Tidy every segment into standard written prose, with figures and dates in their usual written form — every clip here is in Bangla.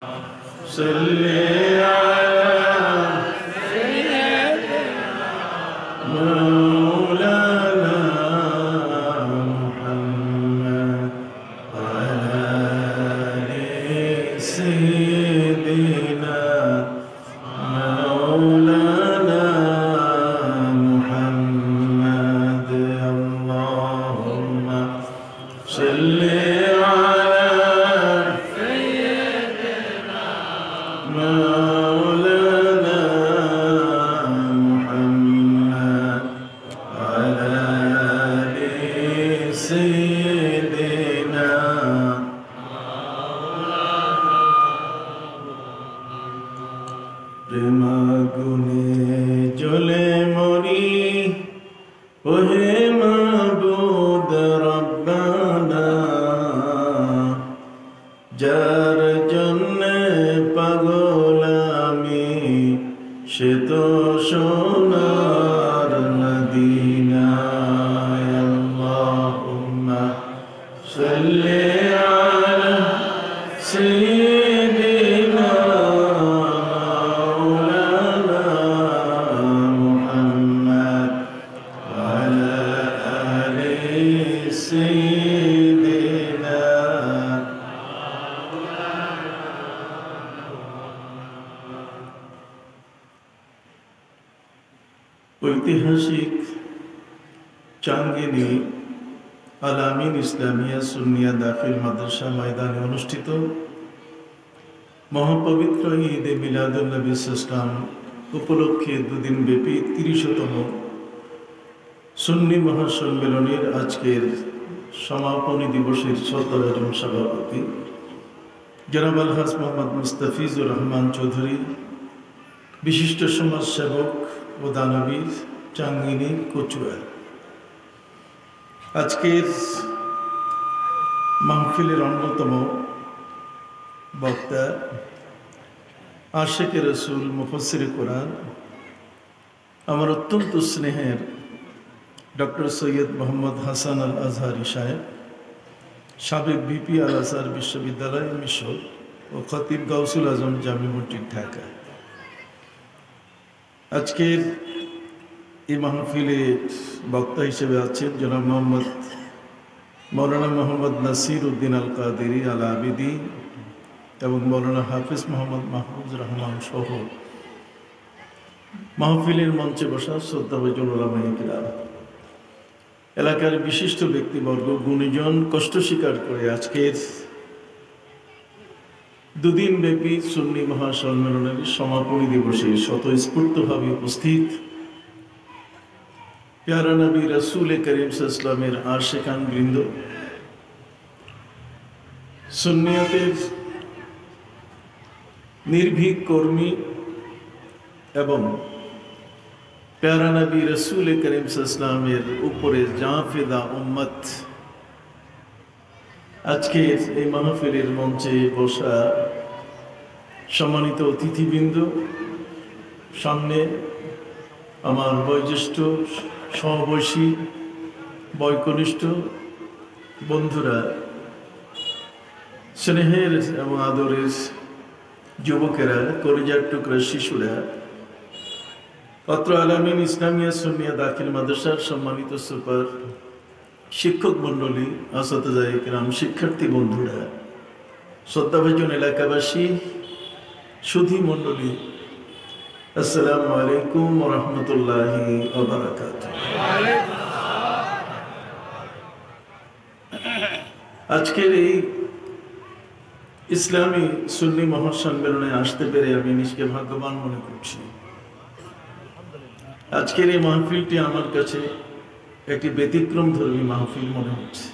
صل على مولانا محمد وعلى آل سيدنا مولانا محمد اللهم صل على مولانا محمد وعلى آل سيدنا প্রেমাগুনে জ্বলে মরি ওহে মাবুদ রব্বানা যার জন্যে পাগল আমি সে তো সোনার মদিনা আল্লাহুম্মা সাল্লি আলা সাইয়্যিদিনা মাওলানা মুহাম্মদ ওয়া আলা আলি সাইয়্যিদিনা ঐতিহাসিক চাঙ্গিনী আল আমিন ইসলামিয়া সুন্নিয়া দাখিল মাদ্রাসা ময়দানে অনুষ্ঠিত মহাপবিত্র ঈদে মিলাদুন নবী ইসলাম উপলক্ষে দুদিন ব্যাপী ৩০তম সুন্নি মহাসম্মেলনের আজকের সমাপনী দিবসের শ্রদ্ধাভাজন সভাপতি জনাব আলহাজ মোহাম্মদ মুস্তাফিজুর রহমান চৌধুরী, বিশিষ্ট সমাজসেবক ও দানবীর, চাঙ্গিনী, কচুয়া। আজকের মাহফিলের অন্যতম বক্তা আশিকে রসুল, মুফাসসিরে কোরআন, আমার অত্যন্ত স্নেহের ডক্টর সৈয়দ মোহাম্মদ হাসান আল আজহারি সাহেব, সাবেক ভিপি আল আজহার বিশ্ববিদ্যালয় মিশর ও খতিব গাউসুল আজম জামি মসজিদ ঢাকা। আজকের এই মাহফিলে বক্তা হিসেবে আছেন জনাব মৌলানা মোহাম্মদ নাসির উদ্দিন আল কাদেরি আল আবিদি এবং মৌলানা হাফিজ মোহাম্মদ মাহফুজ রহমান সহ মাহফিলের মঞ্চে বসা শ্রদ্ধাভাজন উলামায়ে কিরাম, এলাকার বিশিষ্ট ব্যক্তিবর্গ, গুণীজন, কষ্ট স্বীকার করে আজকের দুদিন ব্যাপী সুন্নি মহাসম্মেলনের সমাপনী দিবসে স্বতঃস্ফূর্তভাবে উপস্থিত প্যারা নবী রাসূল করিম সাল্লাল্লাহু আলাইহি ওয়াসাল্লামের আশিকান বৃন্দ, সুন্নিয়তের নির্ভীক কর্মী এবং প্যারা নবী রাসূল করিম সাল্লাল্লাহু আলাইহি ওয়াসাল্লামের উপরে জাফেদা উম্মত, আজকে এই মাহফিলের মঞ্চে বসা সম্মানিত অতিথিবৃন্দ, সামনে আমার বয়োজ্যেষ্ঠ সমবয়সী বয়কনিষ্ঠ বন্ধুরা, স্নেহের এবং আদরের যুবকেরা, কলিজার টুকরা শিশুরা, অত্র আল আমিন ইসলামিয়া সুন্নিয়া দাখিল মাদ্রাসার সম্মানিত সুপার শিক্ষক মণ্ডলী, আসাতিজায়ে কিরাম, শিক্ষার্থী বন্ধুরা, শ্রদ্ধাভাজন এলাকাবাসী, সুধী মণ্ডলী, আসসালামু আলাইকুম ওয়া রাহমাতুল্লাহি ওয়া বারাকাতুহু। আজকের এই ইসলামী সুন্নি মহাসম্মেলনে আসতে পেরে আমি নিজকে ভাগ্যবান মনে করছি। আজকের এই মাহফিলটি আমার কাছে একটি ব্যতিক্রম ধর্মী মাহফিল মনে হচ্ছে।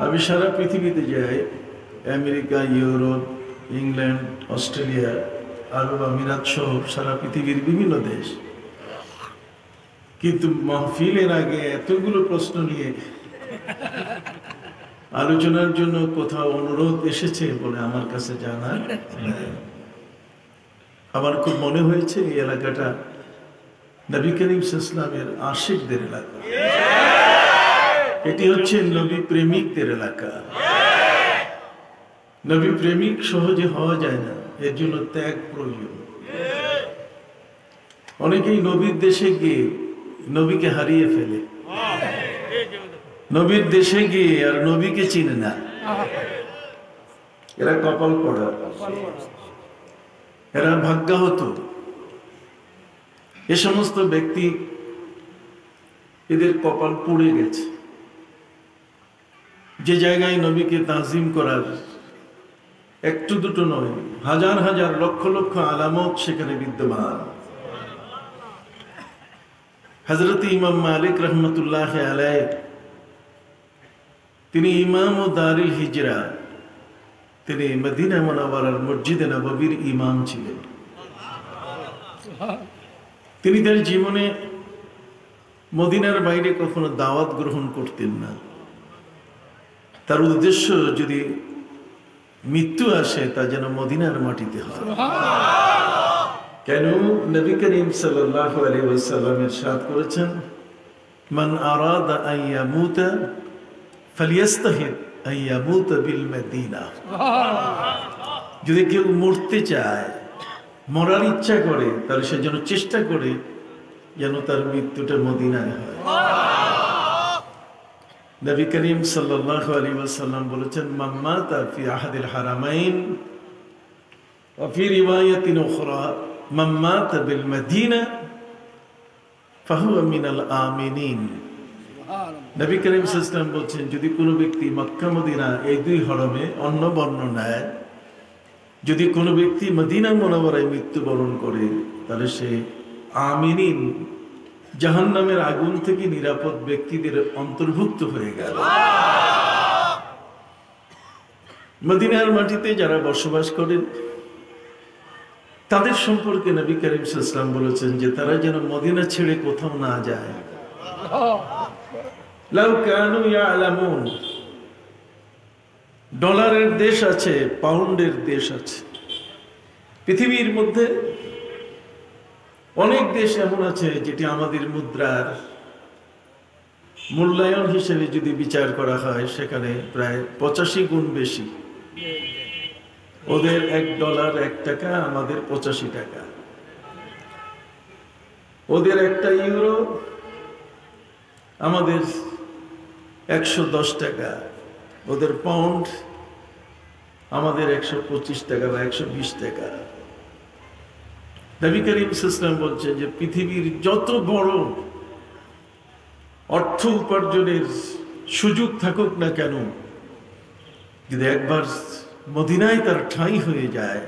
আমি সারা পৃথিবীতে যাই, আমেরিকা, ইউরোপ, ইংল্যান্ড, অস্ট্রেলিয়া, আরব আমিরাত সহ সারা পৃথিবীর বিভিন্ন দেশ, কিন্তু মাহফিলের আগে এতগুলো প্রশ্ন নিয়ে আলোচনার জন্য কোথাও অনুরোধ এসেছে বলে আমার কাছে জানা। আমার খুব মনে হয়েছে এই এলাকাটা নবী করিম সাল্লাল্লাহু আলাইহি ওয়াসাল্লামের আশিকদের এলাকা। এটি হচ্ছে নবী প্রেমিকদের এলাকা। নবী প্রেমিক সহজে হওয়া যায় না, এর জন্য ত্যাগ প্রয়োজন। অনেকেই নবীর দেশে গিয়ে নবীকে হারিয়ে ফেলে, নবীর দেশে গিয়ে আর নবীকে চিনে না। এরা কপাল পড়া, এরা ভাগ্যাহত। এ সমস্ত ব্যক্তি, এদের কপাল পুড়ে গেছে। যে জায়গায় নবীকে তাজিম করার একটু দুটো নয়, হাজার হাজার লক্ষ লক্ষ আলামত সেখানে বিদ্যমান। হযরত ইমাম মালিক রহমতুল্লাহ আলাইহি, তিনি ইমাম ও দারুল হিজরা, তিনি মদিনা মুনাওয়ারার মসজিদে নববীর ইমাম ছিলেন। তিনি তার জীবনে মদিনার বাইরে কখনো দাওয়াত গ্রহণ করতেন না। তার উদ্দেশ্য যদি মৃত্যু আসে তা যেন মদিনার মাটিতে হয়। কেন? নবী করিম সাল্লাল্লাহু আলাইহি ওয়াসাল্লাম ইরশাদ করেছেন, মান আরাদা আন ইয়ামুতা ফালিয়াস্তাহিদ আন ইয়ামুতা বিল মদিনা। যদি কেউ মরতে চায়, মরার ইচ্ছা করে, তাহলে সে যেন চেষ্টা করে যেন তার মৃত্যুটা মদিনায় হয়। নবী করিম সাল্লাল্লাহু আলাইহি ওয়াসাল্লাম বলেছেন, মান মাতা ফি আহাদিল হারামাইন ওয়া ফি রিওয়ায়াতিন উখরা মান মাতা বিল মদিনা ফাহুয়া মিনাল আমিনিন। নবী করিম সাল্লাল্লাহু আলাইহি ওয়াসাল্লাম বলছেন, যদি কোনো ব্যক্তি মক্কা মদিনা এই দুই হরমে, অন্য বর্ণনায় যদি কোনো ব্যক্তি মদিনা মুনাওয়ারায় মৃত্যুবরণ করে, তাহলে সে আমিনিন, জাহান্নামের আগুন থেকে নিরাপদ ব্যক্তিদের অন্তর্ভুক্ত হয়ে গেল। মদিনার মাটিতে যারা বসবাস করেন তাদের সম্পর্কে নবী করিম সাল্লাল্লাহু আলাইহি ওয়াসাল্লাম বলেছেন যে তারা যেন মদিনা ছেড়ে কোথাও না যায়। লাউ কানু ইয়ালামুন, ডলারের দেশ আছে, পাউন্ডের দেশ আছে, পৃথিবীর মধ্যে অনেক দেশ এমন আছে যেটি আমাদের মুদ্রার মূল্যায়ন হিসেবে যদি বিচার করা হয় সেখানে প্রায় 85 গুণ বেশি। ওদের $1 1 টাকা, আমাদের 85 টাকা। ওদের একটা ইউরো আমাদের 110 টাকা। ওদের পাউন্ড আমাদের 125 টাকা বা 120 টাকা। নবী করিম সাল্লাল্লাহু আলাইহি ওয়াসাল্লাম বলছেন যে পৃথিবীর যত বড় অর্থ উপার্জনের সুযোগ থাকুক না কেন, যদি একবার মদিনায় তার ঠাঁই হয়ে যায়,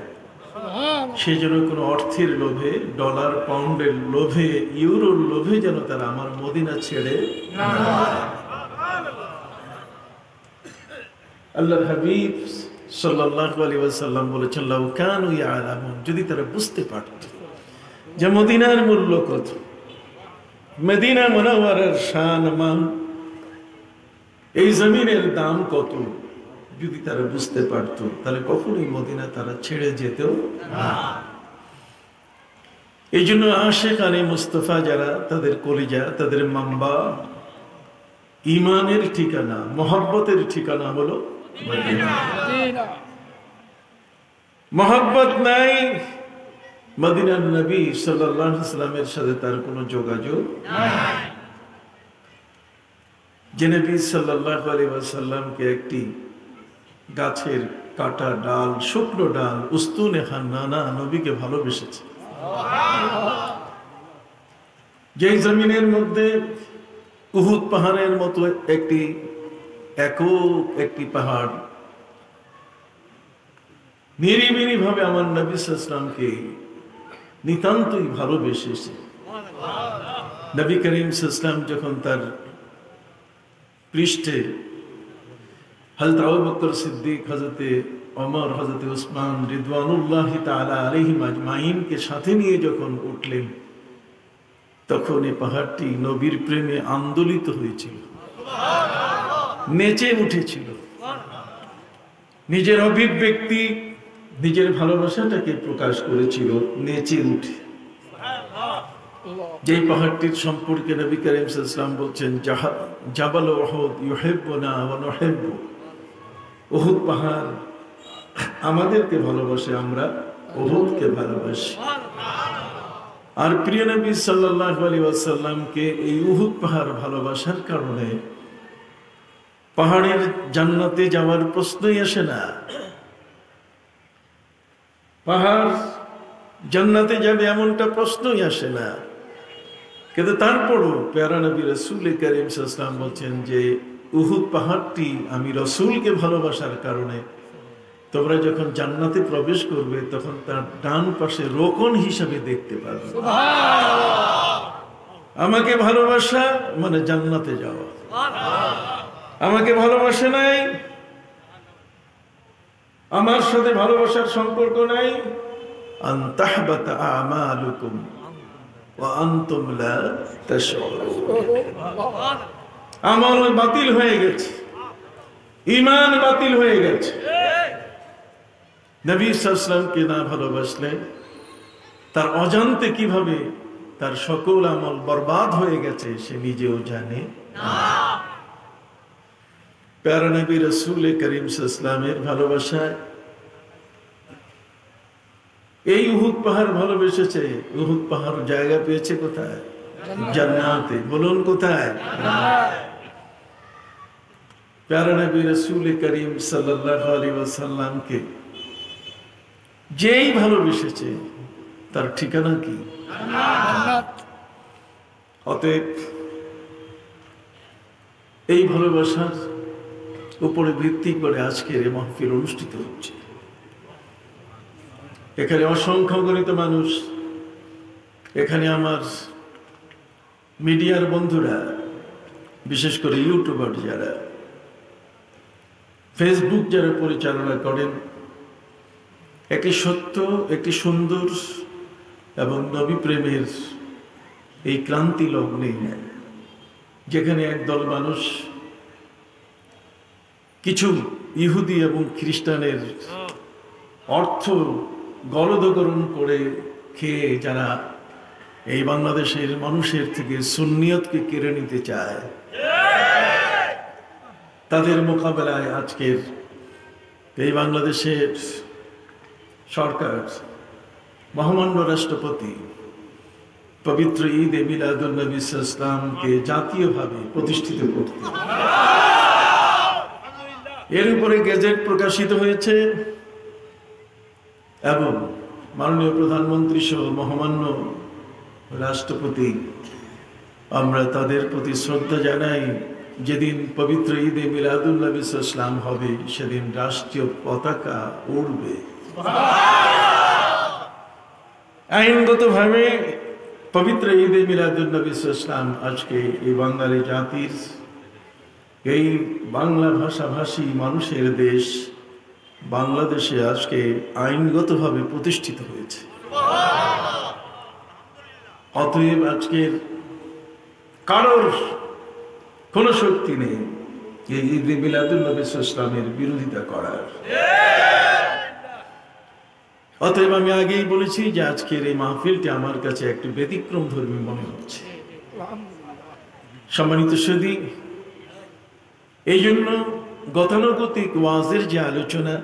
সে যেন কোনো অর্থের লোভে, ডলার পাউন্ডের লোভে, ইউরোর লোভে যেন তারা আমার মদিনা ছেড়ে না যায়। আল্লাহর হাবিব সাল্লাল্লাহু আলাইহি ওয়াসাল্লাম বলেছেন, লাউ কানু ইয়ালামুন, যদি তারা বুঝতে পারত যে মদিনার মূল্য কত, মদিনা মুনাওয়ারার শান মান, এই জমিনের দাম কত, যদি তারা বুঝতে পারত, তাহলে কখনোই মদিনা তারা ছেড়ে যেতেও না। এই জন্য আশিকানে মুস্তাফা যারা, তাদের কলিজা, তাদের মাম্বা, ইমানের ঠিকানা, মহব্বতের ঠিকানা হলো মদিনা। মহব্বত নাই, মদিনার নবী সাল্লাল্লাহু আলাইহি ওয়াসাল্লামের সাথে তার কোনো যোগাযোগ নাই। যে নবী সাল্লাল্লাহু আলাইহি ওয়াসাল্লামকে একটি গাছের কাটা ডাল, শুকনো ডাল, উস্তুনে হান্নানা নবীকে ভালোবেসেছে, যেই জমিনের মধ্যে উহুদ পাহাড়ের মতো একটি পাহাড় নিরিবিলি ভাবে আমার নবী সাল্লাল্লাহু আলাইহি ওয়াসাল্লামকে নিতান্তই ভালোবেসেছে। নবী করিম সাল্লাল্লাহু আলাইহি ওয়াসাল্লাম যখন তার পৃষ্ঠে হযরত আবু বকর সিদ্দিক, হযরত ওমর, হযরত উসমান রিদওয়ানুল্লাহি তাআলা আলাইহিম আজমাইনকে সাথে নিয়ে যখন উঠলেন, তখন এই পাহাড়টি নবীর প্রেমে আন্দোলিত হয়েছিল, নেচে উঠেছিল। নিজের অভিব্যক্তি, নিজের ভালোবাসাটাকে প্রকাশ করেছিল নেচে উঠে। যেই পাহাড়টির সম্পর্কে নবী করিম সাল্লাল্লাহু আলাইহি ওয়াসাল্লাম বলছেন, জাবাল উহুদ ইউহিব্বুনা ওয়া নুহিব্বু, উহুদ পাহাড় আমাদেরকে ভালোবাসে, আমরা উহুদকে ভালোবাসি। আর প্রিয় নবী সাল্লাল্লাহু আলাইহি ওয়াসাল্লামকে এই উহুদ পাহাড় ভালোবাসার কারণে পাহাড়ের জান্নাতে যাওয়ার প্রশ্নই আসে না। পাহাড় জান্নাতে যাবে এমনটা প্রশ্নই আসে না। কিন্তু তারপরও প্যারা নবী রাসূল কারীম সাল্লাল্লাহু আলাইহি ওয়াসাল্লাম বলছেন যে উহুদ পাহাড়টি আমি রাসূলকে ভালোবাসার কারণে তোমরা যখন জান্নাতে প্রবেশ করবে তখন তার ডান পাশে রোকন হিসাবে দেখতে পাবে। আমাকে ভালোবাসা মানে জান্নাতে যাওয়া। আমাকে ভালোবাসে নাই, আমার সাথে ভালোবাসার সম্পর্ক নাই, আন তাহবাতা আমালুকুম ওয়া আনতুম লা তাশউরুন। আমল বাতিল হয়ে গেছে, ঈমান বাতিল হয়ে গেছে। নবী সাল্লাল্লাহু আলাইহি ওয়াসাল্লামকে না ভালোবাসলে তার অজান্তে কিভাবে তার সকল আমল বরবাদ হয়ে গেছে সে নিজেও জানে না। প্যারা নবী রাসূল কারীম সাল্লাল্লাহু আলাইহি ওয়াসাল্লামের ভালোবাসায় এই উহুদ পাহাড় ভালোবেসেছে। উহুদ পাহাড় জায়গা পেয়েছে কোথায়? জান্নাতে। বলুন কোথায়? প্যারা নবী রাসূল কারীম সাল্লাল্লাহু আলাইহি ওয়াসাল্লামকে যেই ভালোবেসেছে তার ঠিকানা কি? জান্নাত। অতএব এই ভালোবাসার উপরে ভিত্তি করে আজকের এই মাহফিল অনুষ্ঠিত হচ্ছে। এখানে অসংখ্য গণিত মানুষ, এখানে আমার মিডিয়ার বন্ধুরা, বিশেষ করে ইউটিউবার যারা, ফেসবুক যারা পরিচালনা করেন, একটি সত্য, একটি সুন্দর এবং নবী প্রেমের এই ক্রান্তি লগ্নে যেখানে একদল মানুষ কিছু ইহুদি এবং খ্রিস্টানের অর্থ গলদকরণ করে খেয়ে যারা এই বাংলাদেশের মানুষের থেকে সুন্নিয়তকে কেড়ে নিতে চায়, তাদের মোকাবেলায় আজকের এই বাংলাদেশের সরকার, মহামান্য রাষ্ট্রপতি পবিত্র ঈদে মিলাদুন নবী সাল্লাল্লাহু আলাইহি ওয়াসাল্লামকে জাতীয়ভাবে প্রতিষ্ঠিত করতে, এর উপরে গেজেট প্রকাশিত হয়েছে এবং মাননীয় প্রধানমন্ত্রী সহ মহামান্য রাষ্ট্রপতি, আমরা তাদের প্রতি শ্রদ্ধা জানাই। যেদিন পবিত্র ঈদে মিলাদুন নবী সাল্লাল্লাহু আলাইহি ওয়াসাল্লাম হবে সেদিন রাষ্ট্রীয় পতাকা উড়বে। আইনগতভাবে পবিত্র ঈদে মিলাদুন নবী সাল্লাল্লাহু আলাইহি ওয়াসাল্লাম আজকে এই বাঙালি জাতির, এই বাংলা ভাষাভাষী মানুষের দেশ বাংলাদেশে আজকে আইনগতভাবে প্রতিষ্ঠিত হয়েছে। অতএব আজকের কারোর কোনো শক্তি নেই এই ঈদে মিলাদুন নবী সাল্লাল্লাহু আলাইহি ওয়াসাল্লামের বিরোধিতা করার। অতএব আমি আগেই বলেছি যে আজকের এই মাহফিলটি আমার কাছে একটু ব্যতিক্রম ধর্মী মনে হচ্ছে। সম্মানিত সুধী, এই জন্য গতানুগতিক ওয়াজের যে আলোচনা,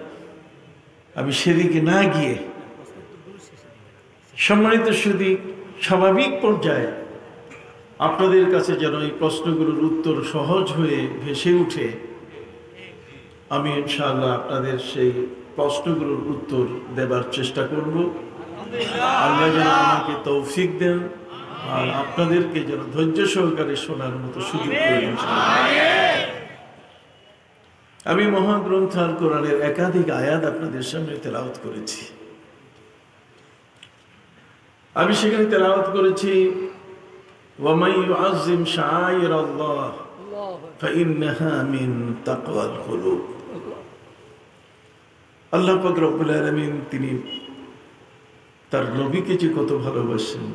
আমি সেদিকে না গিয়ে সম্মানিত সুধী স্বাভাবিক পর্যায়ে আপনাদের কাছে যেন এই প্রশ্নগুলোর উত্তর সহজ হয়ে ভেসে উঠে, আমি ইনশাআল্লাহ আপনাদের সেই প্রশ্নগুলোর উত্তর দেবার চেষ্টা করব। আল্লাহ যেন আমাকে তৌফিক দেন আর আপনাদেরকে যেন ধৈর্য সহকারে শোনার মতো সুযোগ করে দেন। আমি মহাগ্রন্থ আল কোরআনের একাধিক আয়াত আপনাদের সামনে তেলাওয়াত করেছি। আমি সেখানে তেলাওয়াত করেছি ওয়ামাই ইউআযযিম শাআইরাল্লাহ ফাইন্নাহা মিন তাকওয়াল কুলুব। আল্লাহ পাক রব্বুল আলামিন তিনি তার নবীকে যে কত ভালোবাসেন,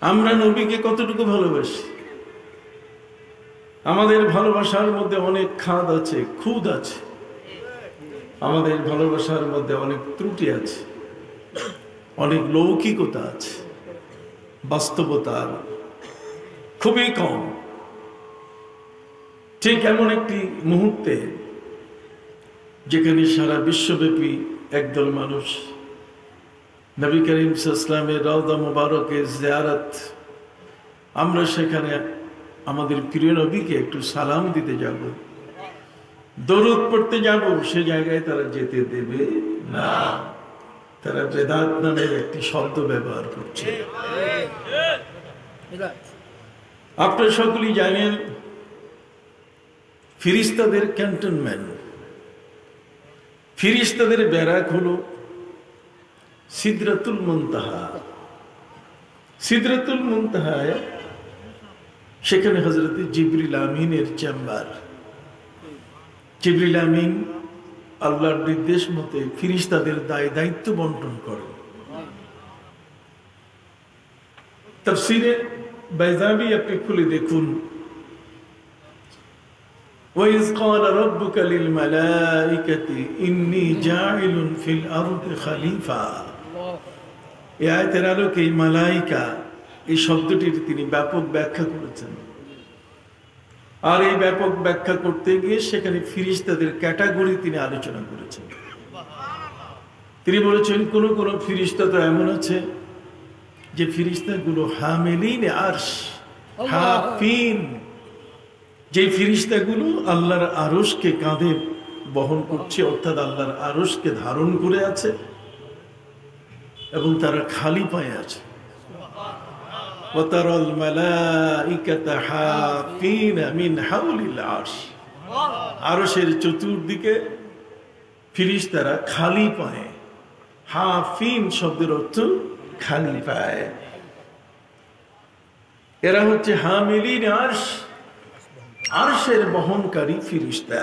আমরা নবীকে কতটুকু ভালোবাসি। আমাদের ভালোবাসার মধ্যে অনেক খাদ আছে, খুদ আছে, আমাদের ভালোবাসার মধ্যে অনেক ত্রুটি আছে, অনেক লৌকিকতা আছে, বাস্তবতার খুবই কম। ঠিক এমন একটি মুহূর্তে যেখানে সারা বিশ্বব্যাপী একদল মানুষ নবী করিম সাল্লাল্লাহু আলাইহি ওয়াসাল্লামের রওজা মুবারকে জিয়ারত, আমরা সেখানে আমাদের প্রিয় নবীকে একটু সালাম দিতে যাব, দরুদ পড়তে যাব, সে জায়গায় তারা যেতে দেবে না। তারা বেদাত নামের একটি শব্দ ব্যবহার করছে। আপনারা সকলেই জানেন ফিরিস্তাদের ক্যান্টনমেন্ট, ফিরিস্তাদের ব্যারাক হলো সিদরাতুল মুনতাহা। সিদরাতুল মুনতাহায় সেখানে হযরত জিবরিল আমিনের চেম্বার। জিবরিল আমিন আল্লাহর নির্দেশ মতে ফিরিস্তাদের দায়িত্ব বন্টন করেন। তাফসীরে বাইজাবি আপনি খুলে দেখুন, وَإِذْ قَالَ رَبُّكَ لِلْمَلَائِكَةِ إِنِّي جَاعِلٌ فِي الْأَرْضِ خَلِيفَةً। এই আয়াতের আলোকে এই মালাইকা এই শব্দটির তিনি ব্যাপক ব্যাখ্যা করেছেন। আর এই ব্যাপক ব্যাখ্যা করতে গিয়ে সেখানে ফিরিস্তাদের ক্যাটাগরি তিনি আলোচনা করেছেন। তিনি বলেছেন কোন কোন ফিরিস্তা তো এমন আছে যে ফিরিস্তাগুলো হামিলিন আরশ, হাফিন, যে ফিরিস্তাগুলো আল্লাহর আরশকে কাঁধে বহন করছে, অর্থাৎ আল্লাহর আরশকে ধারণ করে আছে এবং তারা খালি পায়ে আছে। ওয়াতারাল মালাইকাতা হাফিনা মিন হাওলিল আরশ, আরশের চতুর্দিকে ফিরিস্তারা খালি পায়ে। হাফিন শব্দের অর্থ খালি পায়ে। এরা হচ্ছে হামিলিন আরশ, আরশের বহনকারী ফিরিস্তা।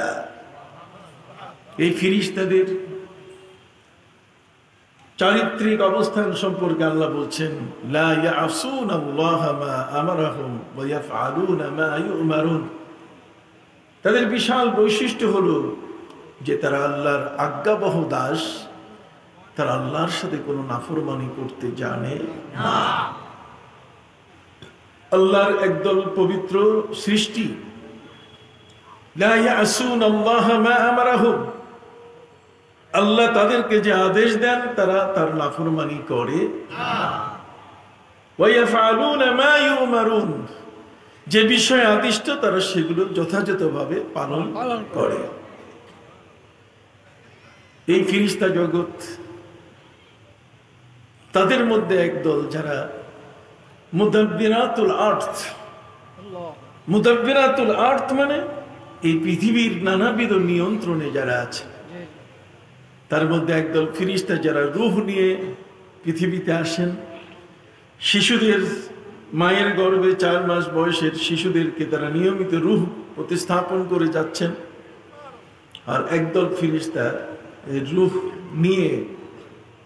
এই ফিরিস্তাদের চারিত্রিক অবস্থান সম্পর্কে আল্লাহ বলছেন, লা ইয়াসুনাল্লাহা মা আমারাহুম ওয়া ইয়াফআলুনা মা ইউমারুন। তাদের বিশাল বৈশিষ্ট্য হলো যে তারা আল্লাহর আজ্ঞাবহ দাস, তারা আল্লাহর সাথে কোনো নাফরমানি করতে জানে না। আল্লাহর একদল পবিত্র সৃষ্টি, লা ইয়াসুনাল্লাহা মা আমারাহুম, আল্লাহ তাদেরকে যে আদেশ দেন তারা তার নাফরমানি করে না। ওয়া ইয়াফআলুনা মা ইউমারুন, যে বিষয় আদিষ্ট তারা সেগুলো যথাযথভাবে পালন করে। এই ফিরিস্তা জগৎ, তাদের মধ্যে একদল যারা মুদাব্বিরাতুল আরদ। মুদাব্বিরাতুল আরদ মানে এই পৃথিবীর নানাবিধ নিয়ন্ত্রণে যারা আছে, তার মধ্যে একদল ফিরিস্তা যারা রূহ নিয়ে পৃথিবীতে আসেন। শিশুদের মায়ের গর্ভে 4 মাস বয়সের শিশুদেরকে তারা নিয়মিত রূহ প্রতিস্থাপন করে যাচ্ছেন। আর একদল ফিরিস্তা রূহ নিয়ে,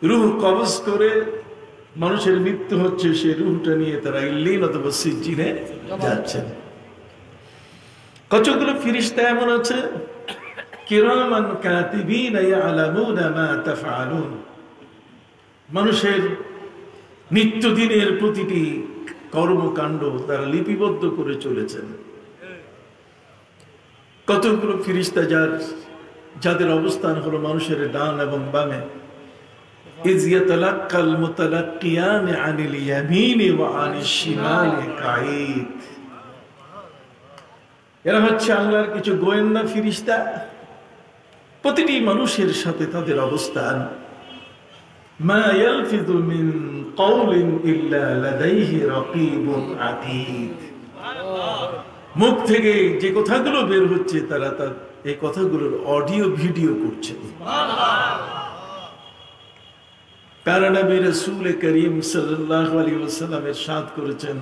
রূহ কবজ করে, মানুষের মৃত্যু হচ্ছে সেই রূহটা নিয়ে তারা ইল্লিন অথবা সিজ্জিনে যাচ্ছেন। কতগুলো ফিরিস্তা এমন আছে, কিরামান কাতিবিনা ইয়ালামুনা মা তাফআলুন, মানুষের নিত্যদিনের প্রতিটি কর্মকাণ্ড তারা লিপিবদ্ধ করে চলেছেন। কতগুলো ফিরিস্তা যাদের অবস্থান হলো মানুষের ডান এবং বামে। ইয ইয়াতালাক্কাল মুতালাক্কিয়ান আনিল ইয়ামিনি ওয়া আনিশ শিমালি কাঈদ। এরা হচ্ছে আল্লাহর কিছু গোয়েন্দা ফিরিস্তা। প্রতিটি মানুষের সাথে তাদের অবস্থান। মা ইয়ালফিযু মিন কাওলিন ইল্লা লাদাইহি রাকীবুন আতীদ। মুখ থেকে যে কথাগুলো বের হচ্ছে তারা এই কথাগুলোর অডিও ভিডিও করছে। প্যারা নবী রাসূল করিম সাল্লাল্লাহু আলাইহি ওয়াসাল্লাম ইরশাদ করেছেন,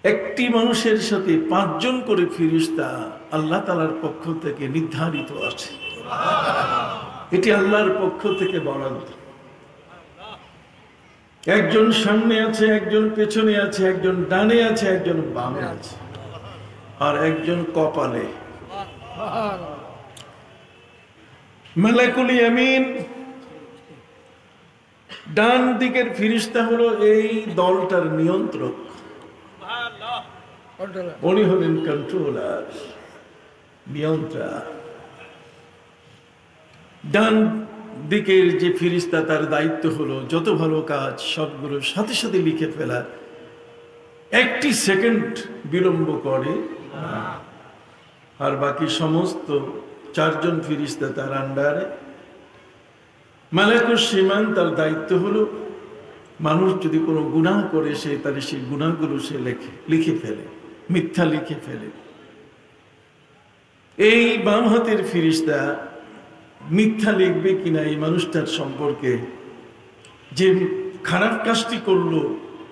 একটি মানুষের সাথে 5 জন করে ফেরেশতা আল্লাহ তাআলার পক্ষ থেকে নির্ধারিত আছে। এটি আল্লাহর পক্ষ থেকে বরাদ্দ। একজন সামনে আছে, একজন পেছনে আছে, একজন ডানে আছে, একজন বামে আছে, আর একজন কপালে। মালাকুল ইয়ামিন ডান দিকের ফেরেশতা হলো এই দলটার নিয়ন্ত্রক, উনি হলেন কন্ট্রোলার, নিয়ন্ত্রক। ডান দিকের যে ফিরিস্তা তার দায়িত্ব হলো যত ভালো কাজ সবগুলো সাথে সাথে লিখে ফেলা, একটি সেকেন্ড বিলম্ব করে না। আর বাকি সমস্ত 4 জন ফিরিস্তা তার আন্ডারে। মালাকুস শিমান তার দায়িত্ব হলো মানুষ যদি কোনো গুনাহ করে তাহলে সেই গুনাহগুলো সে লিখে ফেলে, মিথ্যা লিখে ফেলে। এই বাম হাতের ফিরিস্তা মিথ্যা লিখবে কিনা এই মানুষটার সম্পর্কে, যে খারাপ কাজটি করলো,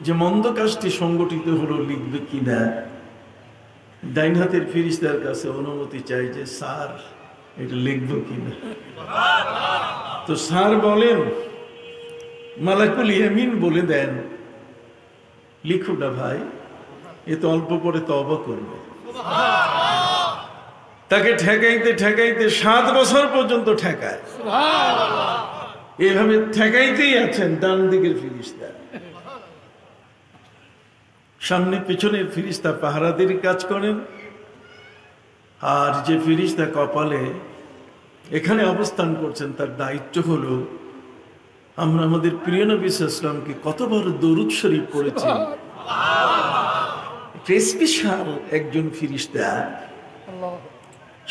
যে মন্দ কাজটি সংগঠিত হলো, লিখবে কিনা ডাইন হাতের ফিরিস্তার কাছে অনুমতি চাই যে স্যার এটা লিখবো কিনা। তো স্যার বলেন, মালাকুল ইয়ামিন বলে দেন লিখো না ভাই, এ তো অল্প পরে তওবা করবে। তাকে ঠেকাইতে ঠেকাইতে 7 বছর পর্যন্ত ঠেকায়, এভাবে ঠেকাইতেই আছেন ডান দিকের ফিরিস্তা। সামনে পিছনের ফিরিস্তা পাহারাদের কাজ করেন, আর যে ফিরিস্তা কপালে এখানে অবস্থান করছেন তার দায়িত্ব হলো আমরা আমাদের প্রিয় নবী সাল্লাল্লাহু আলাইহি ওয়াসাল্লামকে কতবার দরুদ শরীফ পড়েছি। স্পেশাল একজন ফিরিস্তা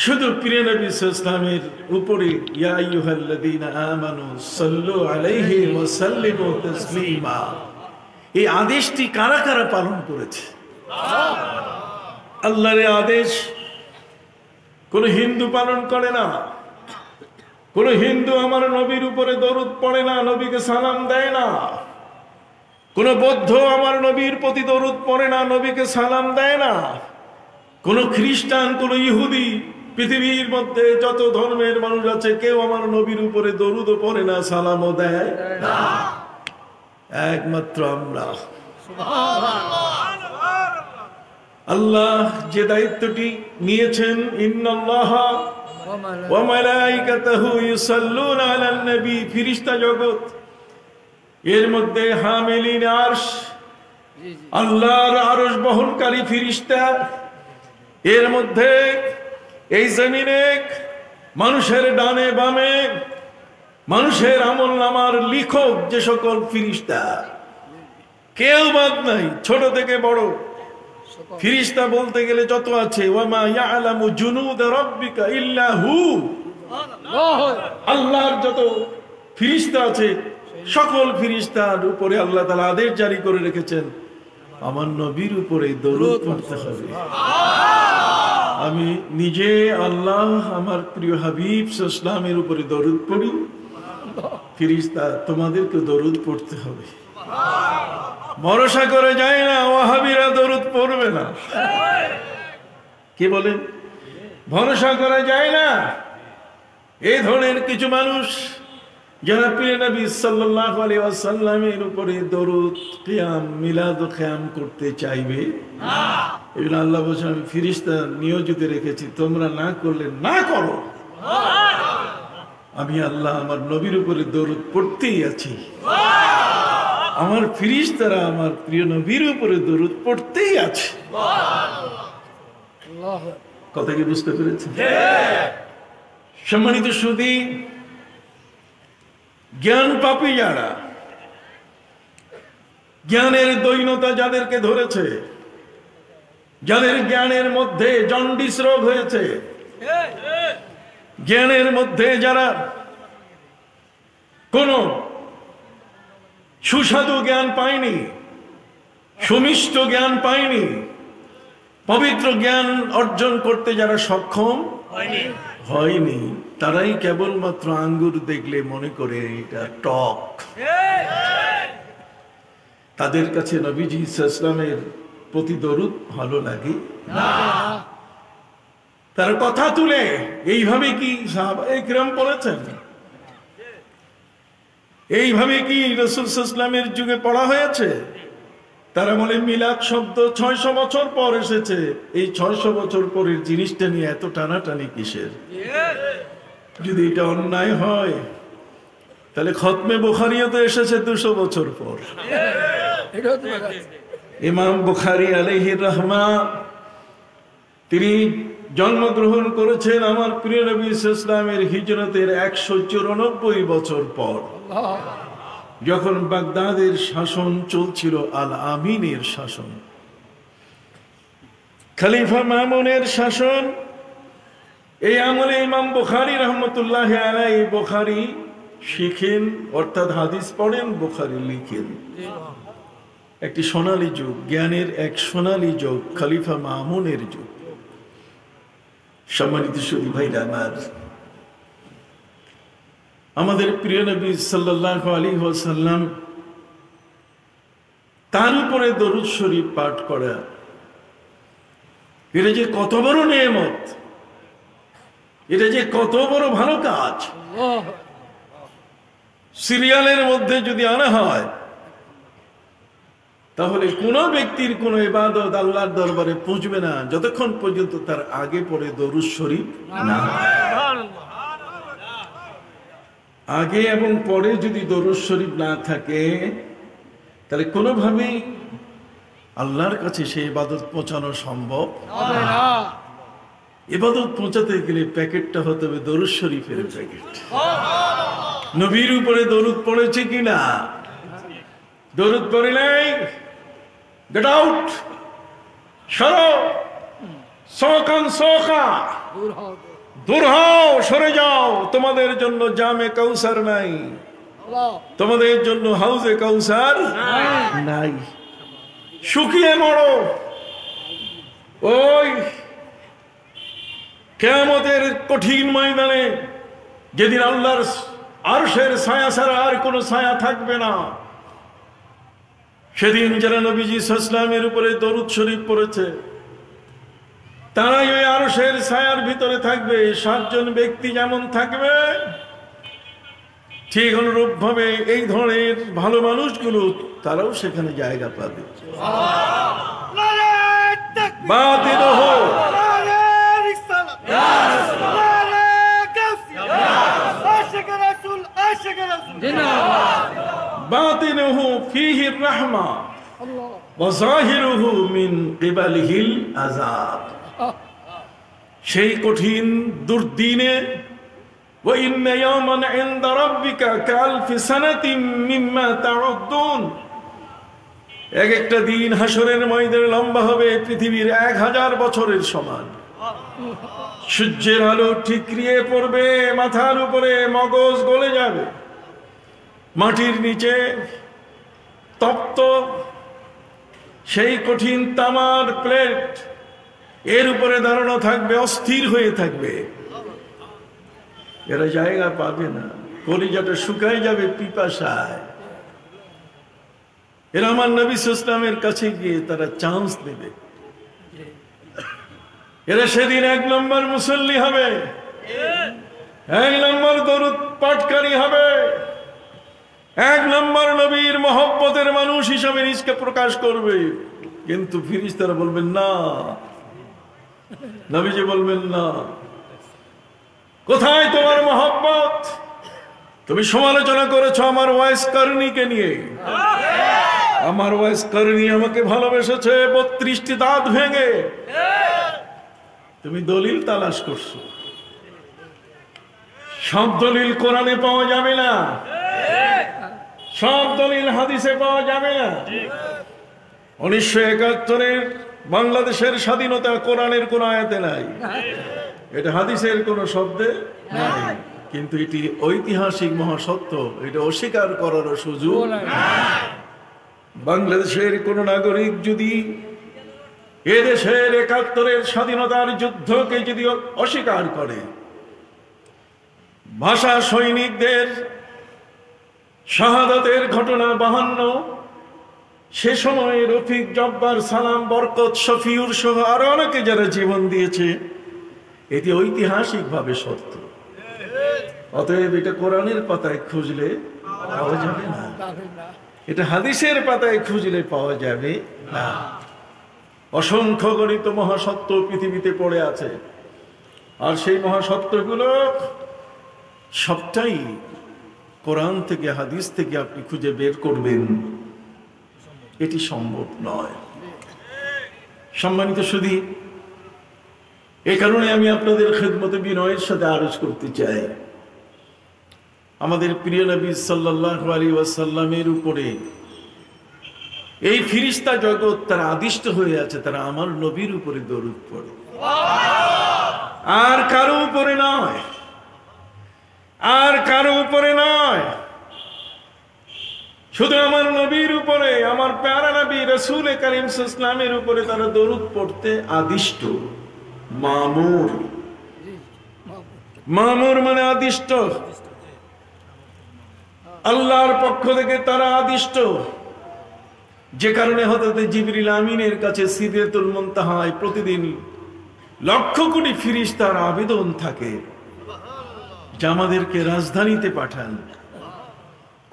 শুধু প্রিয় নবী সাল্লাল্লাহু আলাইহি ওয়াসাল্লামের উপরে ইয়া আইয়ুহাল্লাযীনা আমানু সাল্লু আলাইহি ওয়া সাল্লিমু তাসলিমা, এই আদেশটি কারা কারা পালন করেছে? আল্লাহর আদেশ কোন হিন্দু পালন করে না, কোন হিন্দু আমার নবীর উপরে দরুদ পড়ে না, নবীকে সালাম দেয় না। কোন বৌদ্ধ আমার নবীর প্রতি দরুদ পড়ে না, নবীকে সালাম দেয় না। কোন খ্রিস্টান, কোন ইহুদি, পৃথিবীর মধ্যে যত ধর্মের মানুষ আছে কেউ আমার নবীর উপরে দরুদও পড়ে না, সালামও দেয় না। একমাত্র আমরা। আল্লাহ যে দায়িত্বটি নিয়েছেন, ইন্নাল্লাহা ওয়া মালাইকাতাহু ইউসাল্লুনা আলান নবী, ফেরেশতা জগৎ, এর মধ্যে হামিলিন আরশ, আল্লাহর আরশ বহনকারী ফেরেশতা, এর মধ্যে এই জমিনে মানুষের ডানে বামে মানুষের আমলনামার লিখক যে সকল ফেরেশতা, কেউ বাদ নাই, ছোট থেকে বড়। ফেরেশতা বলতে গেলে যত আছে, ওয়া মা ইয়ালামু জুনুদ রাব্বিকা ইল্লা হু, আল্লাহর যত ফেরেশতা আছে সকল ফেরেশতার উপরে আল্লাহ তাআলা আদেশ জারি করে রেখেছেন আমার নবীর উপরে দরুদ পড়তে হবে। আমি নিজে আল্লাহ আমার প্রিয় হাবিব সাল্লাল্লাহু আলাইহি ওয়াসাল্লামের উপরে দরুদ পড়ি, ফেরেশতা তোমাদেরকে দরুদ পড়তে হবে। ভরসা করে যায় না ওয়াহাবিরা দরুদ পড়বে না, কি বলেন? ভরসা করা যায় না। এই ধরনের কিছু মানুষ যারা প্রিয় নবী সাল্লাল্লাহু আলাইহি ওয়াসাল্লামের উপরে দরুদ, কিয়াম, মিলাদ ও কিয়াম করতে চাইবে, এগুলো আল্লাহ বলেছেন আমি ফেরেশতা নিয়োজিত রেখেছি, তোমরা না করলে না করো, আমি আল্লাহ আমার নবীর উপরে দরুদ পড়তেই আছি। আমার ফেরেশতারা আমার প্রিয় নবীর উপরে দরুদ পড়তেই আছে। কথা কি বুঝতে পেরেছেন? সম্মানিত সুধী, জ্ঞান পাপী যারা, জ্ঞানের দৈন্যতা যাদেরকে ধরেছে, যাদের জ্ঞানের মধ্যে জন্ডিস রোগ হয়েছে, জ্ঞানের মধ্যে যারা কোন সুস্বাদু জ্ঞান পায়নি, সুমিষ্ট জ্ঞান পায়নি, পবিত্র জ্ঞান অর্জন করতে যারা সক্ষম হয়নি, তারাই কেবলমাত্র আঙ্গুর দেখলে মনে করে এটা টক। তাদের কাছে নবীজি সাল্লাল্লাহু আলাইহি ওয়াসাল্লামের প্রতি দরুদ ভালো লাগে না। তার কথা তুলে এইভাবে কি সাহাবায়ে কিরাম পড়েছেন? এইভাবে কি রাসূল সাল্লাল্লাহু আলাইহি ওয়াসাল্লামের যুগে পড়া হয়েছে? তারা বলে মিলাদ শব্দ 600 বছর পর এসেছে, এই 600 বছর পরের জিনিসটা নিয়ে এত টানাটানি কিসের? যদি এটা অন্যায় হয় তাহলে খতমে বুখারীও তো এসেছে 200 বছর পর। ইমাম বুখারী আলাইহির রাহমা তিনি জন্মগ্রহণ করেছেন আমার প্রিয় নবী ইসলামের হিজরতের 194 বছর পর, যখন বাগদাদের শাসন চলছিল আল আমিনের শাসন, খলিফা মামুনের শাসন। এই আমলে ইমাম বুখারী রহমতুল্লাহ আলাইহি বুখারী শিখেন, অর্থাৎ হাদিস পড়েন, বুখারী লিখেন। একটি সোনালী যুগ, জ্ঞানের এক সোনালী যুগ, খলিফা মামুনের যুগ। সম্মানিত সুধী ভাইরা আমার, আমাদের প্রিয় নবী সাল্লাল্লাহু আলাইহি ওয়াসাল্লাম, তার উপরে দরুদ শরীফ পাঠ করা, এটা যে কত বড় নেয়ামত, এটা যে কত বড় ভালো কাজ। সিরিয়ালের মধ্যে যদি আনা হয়, তাহলে কোন ব্যক্তির কোন ইবাদত আল্লাহর দরবারে পৌঁছবে না যতক্ষণ পর্যন্ত তার আগে পড়ে দরুদ শরীফ না হয়। আগে এবং পরে যদি দরুদ শরীফ না থাকে, তাহলে কোনোভাবেই আল্লাহর কাছে সেই ইবাদত পৌঁছানো সম্ভব হবে না। ইবাদত পৌঁছাতে গেলে প্যাকেটটা হতে হবে দরুদ শরীফের প্যাকেট। নবীর উপরে দরুদ পড়েছে কিনা? দরুদ পড়ে নাই, গেট আউট, সরো, সকান সকা, দূর হও, সরে যাও। তোমাদের জন্য জামে কাউসার নাই, তোমাদের জন্য হাউজে কাউসার নাই। শুকিয়ে মরো। ওই কিয়ামতের কঠিন ময়দানে, যেদিন আল্লাহর আরশের ছায়া ছাড়া আর কোনো ছায়া থাকবে না, সেদিন যারা নবীজি সাল্লাল্লাহু উপরে দরুদ শরীফ পড়েছে, তারাই ওই আরশের ছায়ার ভিতরে থাকবে। 7 জন ব্যক্তি যেমন থাকবে, ঠিক অনুরূপ ভাবে এই ধরনের ভালো মানুষগুলো তারাও সেখানে জায়গা পাবে। বাতিনুহু ফীহি রাহমা ওয়া যাহিরুহু মিন কিবালিহিল আযাব। সেই কঠিন দুর্দিনে, ওয়া ইন্না ইয়াওমান ইনদা রাব্বিকা কালফি সানাতিন মিম্মা তাউদ্দুন, এক একটা দিন হাসরের ময়দানে লম্বা হবে পৃথিবীর 1000 বছরের সমান। সূর্যের আলো ঠিকরিয়ে পড়বে মাথার উপরে, মগজ গলে যাবে, মাটির নিচে তপ্ত সেই কঠিন তামার প্লেট, এর উপরে দাঁড়ানো থাকবে, অস্থির হয়ে থাকবে। এরা জায়গা পাবে না, কলিজাটা শুকায় যাবে পিপাসায়। এরা আমার নবী সাল্লাল্লাহু কাছে গিয়ে তারা চান্স দেবে। এরা সেদিন 1 নম্বর মুসল্লি হবে, 1 নম্বর দরুদ পাঠকারী হবে, 1 নম্বর নবীর মহব্বতের মানুষ হিসাবে নিজকে প্রকাশ করবে। কিন্তু ফেরেশতারা বলবেন না, নবীজি বলবেন না, কোথায় তোমার মহব্বত? তুমি সমালোচনা করেছো আমার ওয়াইস করণীকে নিয়ে। আমার ওয়াইস করণী আমাকে ভালোবেসেছে 32টি দাঁত ভেঙে। তুমি দলিল তালাশ করছো, সব দলিল কোরআনে পাওয়া যাবে না, সব দলিল হাদিসে পাওয়া যাবে না। 1971-এর বাংলাদেশের স্বাধীনতা কোরআনের কোন আয়াতে নাই, এটা হাদিসের কোন শব্দে নাই, কিন্তু এটি ঐতিহাসিক মহাসত্য, এটা অস্বীকার করার সুযোগ নাই। বাংলাদেশের কোন নাগরিক যদি এদেশের 71-এর স্বাধীনতার যুদ্ধকে যদি অস্বীকার করে, ভাষা সৈনিকদের শাহাদাতের ঘটনা 52, সে সময় রফিক, জব্বার, সালাম, বরকত, শফিউর সহ আরো অনেকে যারা জীবন দিয়েছে, এটি ঐতিহাসিকভাবে সত্য। অতএব এটা কোরআনের পাতায় খুঁজলে পাওয়া যাবে না, এটা হাদিসের পাতায় খুঁজলে পাওয়া যাবে না। অসংখ্য গণিত মহাসত্য পৃথিবীতে পড়ে আছে, আর সেই মহাসত্যগুলো সবটাই কোরআন থেকে, হাদিস থেকে আপনি খুঁজে বের করবেন, এটি সম্ভব নয়। সম্মানিত সুধী, এই কারণে আমি আপনাদের খেদমতে বিনয়ের সাথে আরজ করতে চাই, আমাদের প্রিয় নবী সাল্লাল্লাহু আলাইহি ওয়াসাল্লামের উপরে এই ফিরিস্তা জগৎ তারা আদিষ্ট হয়ে আছে, তারা আমার নবীর উপরে দরুদ পড়ে, আর কারো উপরে নয়, আর কারো উপরে নয়, শুধু আমার নবীর উপরে, আমার প্যারা নবী রাসূল কারীম সাল্লাল্লাহু আলাইহি ওয়াসাল্লামের উপরে তারা দরুদ পড়তে আদিষ্ট। মামুর, মামুর মানে আদিষ্ট, আল্লাহর পক্ষ থেকে তারা আদিষ্ট, যে কারণে হযরত জিবরিল আমিনের কাছে সিদরাতুল মুনতাহায় প্রতিদিন লক্ষ কোটি ফেরেশতার আবেদন থাকে যে আমাদেরকে রাজধানীতে পাঠান।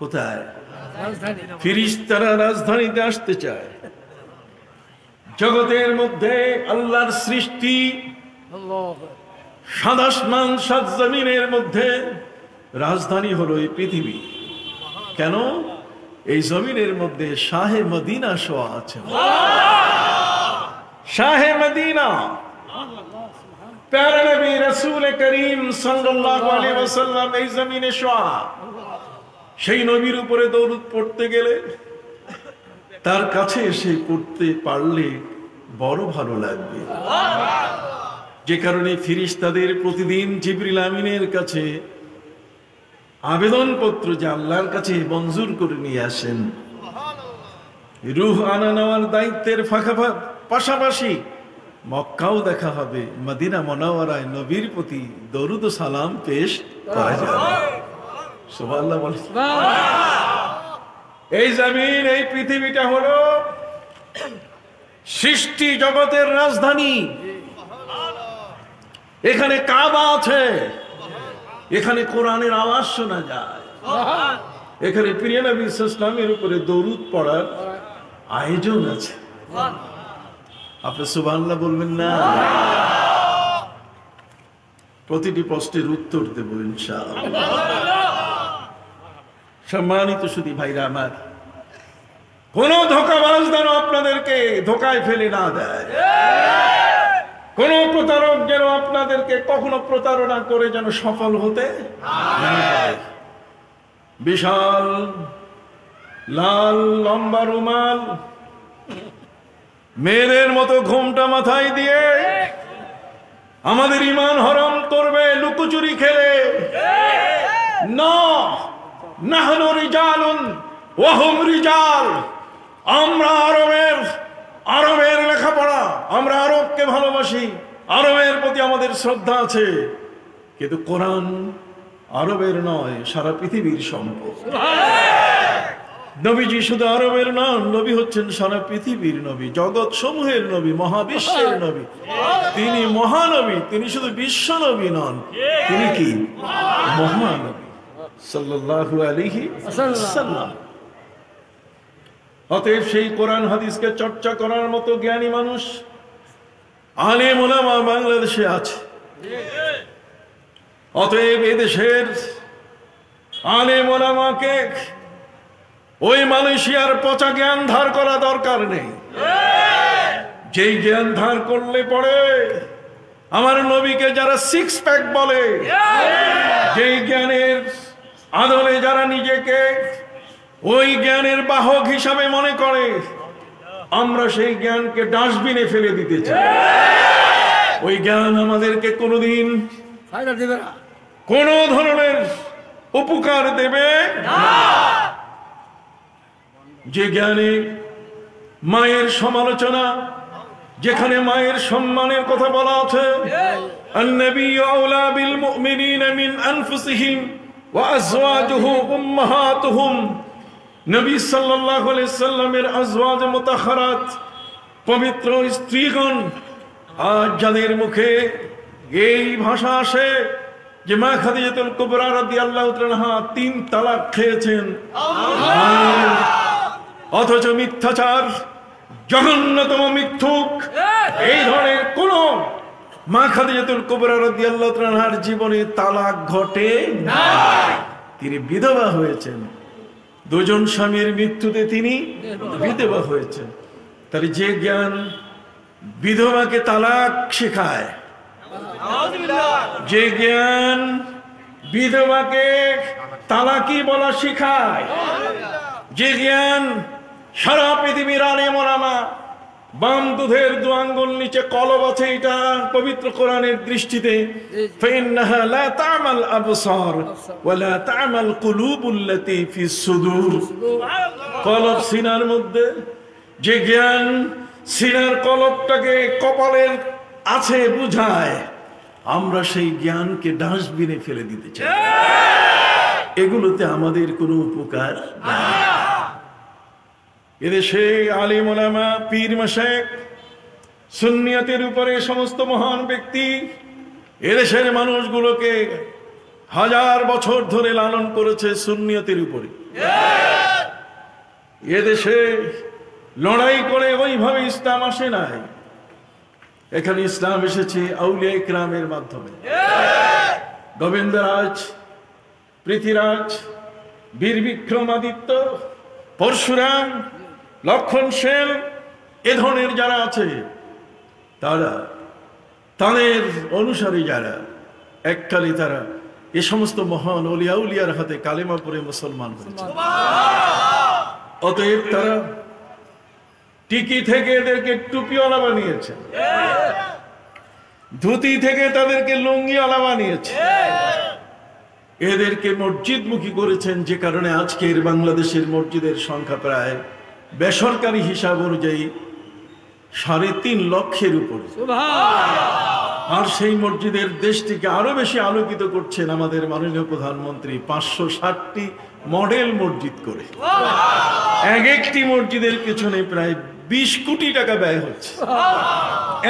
কোথায়? ফেরেশতারা রাজধানীতে আসতে চায়। জগতের মধ্যে আল্লাহর সৃষ্টি, সাত আসমান সাত জমিনের মধ্যে রাজধানী হলো এই পৃথিবী। কেন? এই জমিনের মধ্যে শাহে মদিনা শোয়া আছে। শাহে মদিনা প্যারা নবী রাসূল করিম সাল্লাল্লাহু আলাইহি ওয়াসাল্লাম এই জমিনে শোয়া। সেই নবীর উপরে দরুদ পড়তে গেলে, তার কাছে এসে পড়তে পারলে বড় ভালো লাগবে। যে কারণে ফেরেশতাদের প্রতিদিন জিবরিল আমিনের কাছে আবেদন পত্র যে আল্লাহর কাছে মঞ্জুর করে নিয়ে আসেন। রূহ আনা নেওয়ার দায়িত্বের পাশাপাশি মক্কাও দেখা হবে, মদিনা মুনাওয়ারায় নবীর প্রতি দরুদ ও সালাম পেশ করা যাবে। সুবহানাল্লাহ বলেন। এই জমিন, এই পৃথিবীটা হলো সৃষ্টি জগতের রাজধানী। এখানে কাবা আছে, এখানে কোরআনের আওয়াজ শোনা যায়, এখানে প্রিয় নবী সাল্লাল্লাহু আলাইহি ওয়াসাল্লামের উপরে দরুদ পড়ার আয়োজন আছে। আপনি সুবহানাল্লাহ বলবেন না? প্রতিটি প্রশ্নের উত্তর দেব ইনশাআল্লাহ। সম্মানিত সুধী ভাইরা আমার, কোন ধোঁকাবাজ যেন আপনাদেরকে ধোঁকায় ফেলে না দেয়, কোন প্রতারক যেন আপনাদেরকে কখনো প্রতারণা করে যেন সফল হতে না পারে। বিশাল লাল লম্বা রুমাল, মেয়েদের মতো ঘোমটা মাথায় দিয়ে আমাদের ঈমান হরম করবে লুকোচুরি খেলে। না, নাহনু রিজালুন ওয়া হুম রিজাল। আমরা আরবের লেখাপড়া, আমরা আরবকে ভালোবাসি, আরবের প্রতি আমাদের শ্রদ্ধা আছে, কিন্তু কোরআন আরবের নয়, সারা পৃথিবীর সম্পদ। নবীজি শুধু আরবের নন, নবী হচ্ছেন সারা পৃথিবীর নবী, জগৎ সমূহের নবী, মহাবিশ্বের নবী। তিনি মহানবী, তিনি শুধু বিশ্ব নবী নন, তিনি কি? মহানবী সাল্লাল্লাহু আলাইহি ওয়াসাল্লাম। অতএব সেই কোরআন হাদিসকে চর্চা করার মতো জ্ঞানী মানুষ, আলেম ওলামা বাংলাদেশে আছে। অতএব এদেশের আলেম ওলামাকে ওই মালয়েশিয়ার পচা জ্ঞান ধার করা দরকার নেই। যেই জ্ঞান ধার করলে পড়ে আমার নবীকে যারা সিক্স প্যাক বলে, যেই জ্ঞানের আদলে যারা নিজেকে ওই জ্ঞানের বাহক হিসাবে মনে করে, আমরা সেই জ্ঞানকে ডাস্টবিনে ফেলে দিতে চাই। ওই জ্ঞান আমাদেরকে কোনোদিন কোন ধরনের উপকার দেবে না। যে জ্ঞানে মায়ের সমালোচনা, যেখানে মায়ের সম্মানের কথা বলা আছে, আন-নাবিয়্যু আওলা বিল মুমিনিনা মিন আনফুসিহিম ওয়া আজওয়াজুহু উম্মাহাতুহুম। নবী সাল্লাল্লাহু আলাইহি সাল্লামের আজওয়াজ মুতাহহারাত, পবিত্র স্ত্রীগণ, আজ যাদের মুখে এই ভাষা আসে যে মা খাদিজাতুল কুবরা রাদিয়াল্লাহু তাআলা আনহা 3 তালাক খেয়েছেন, অথচ মিথ্যাচার, জঘন্যতম মিথ্যুক, এই ধরনের কোন মা খাদিজাতুল কুবরা রাদিয়াল্লাহু তাআলা আনহার জীবনে তালাক ঘটে না। তিনি বিধবা হয়েছেন, দুজন স্বামীর মৃত্যুতে তিনি বিধবা হয়েছেন। তাহলে যে জ্ঞান বিধবাকে তালাক শেখায়, যে জ্ঞান বিধবাকে তালাকি বলা শিখায়, যে জ্ঞান সারা পৃথিবীর আলেম ওলামা, বাম দুধের দু আঙ্গুল নিচে কলব আছে, এটা পবিত্র কোরআনের দৃষ্টিতে ফাইন্নাহা লা তা'মাল আবসার ওয়ালা তা'মাল কুলুবুল্লাতী ফিস সুদূর। কলব সিনার মধ্যে, যে জ্ঞান সিনার কলবটাকে কপালের আছে বুঝায়, আমরা সেই জ্ঞানকে ডাস্টবিনে ফেলে দিতে চাই। এগুলোতে আমাদের কোনো উপকার নাই। এদেশে আলিম ওলামা, পীর মাশায়েখ, সুন্নিয়তের উপরে সমস্ত মহান ব্যক্তি এদেশের মানুষগুলোকে হাজার বছর ধরে লালন করেছে সুন্নিয়তের উপরে। এদেশে লড়াই করে ওইভাবে ইসলাম আসে নাই, এখানে ইসলাম এসেছে আউলিয়া ইকরামের মাধ্যমে। গোবিন্দরাজ, পৃথ্বীরাজ, বীর বিক্রমাদিত্য, পরশুরাম, লক্ষণ সেন, এ ধরনের যারা আছে, তারা তাদের অনুসারী যারা, এককালে তারা এ সমস্ত মহান ওলিয়া উলিয়ার হাতে কালেমা পড়ে মুসলমান হয়েছে। অতএব তারা টিকি থেকে এদেরকে টুপিওয়ালা বানিয়েছে, ধুতি থেকে তাদেরকে লুঙ্গিওয়ালা বানিয়েছে, এদেরকে মসজিদমুখী করেছেন, যে কারণে আজকের বাংলাদেশের মসজিদের সংখ্যা প্রায় বেসরকারি হিসাব অনুযায়ী 3.5 লক্ষের উপরে। আর সেই মসজিদের দেশটিকে আরো বেশি আলোকিত করছেন আমাদের মাননীয় প্রধানমন্ত্রী 560টি মডেল মসজিদ করে। এক একটি মসজিদের পেছনে প্রায় 20 কোটি টাকা ব্যয় হচ্ছে।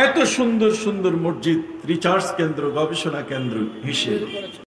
এত সুন্দর সুন্দর মসজিদ রিসার্চ কেন্দ্র, গবেষণা কেন্দ্র হিসেবে